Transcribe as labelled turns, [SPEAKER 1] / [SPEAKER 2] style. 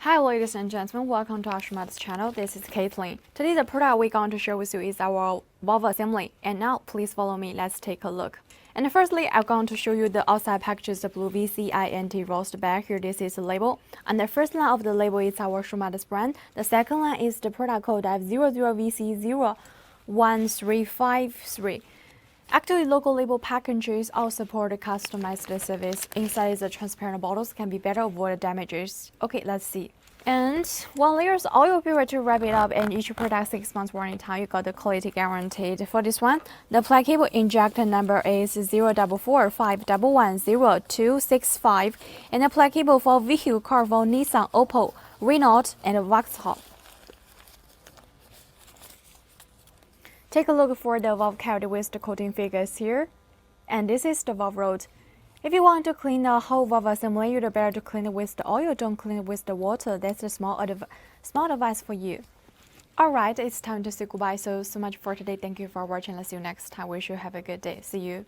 [SPEAKER 1] Hi ladies and gentlemen, welcome to our Shumatt's channel. This is Caitlin. Today the product we're going to share with you is our valve assembly. And now please follow me, let's take a look. And firstly, I'm going to show you the outside package, the blue VCINT roast bag. Here this is the label. And the first line of the label is our Shumatt's brand. The second line is the product code F00VC01353. Actually, local label packages all support customized service. Inside the transparent bottles can be better avoid damages. Okay, let's see. And 1 layer oil period to wrap it up, and each product 6 months warranty time. You got the quality guaranteed. For this one, the applicable injector number is 04451100265, and applicable for vehicle, car, for Nissan, Opel, Renault, and Vauxhall. Take a look for the valve cavity with the coating figures here. And this is the valve rod. If you want to clean the whole valve assembly, you'd better to clean it with the oil, don't clean it with the water. That's a small advice for you. Alright, it's time to say goodbye. So much for today. Thank you for watching. Let's see you next time. Wish you have a good day. See you.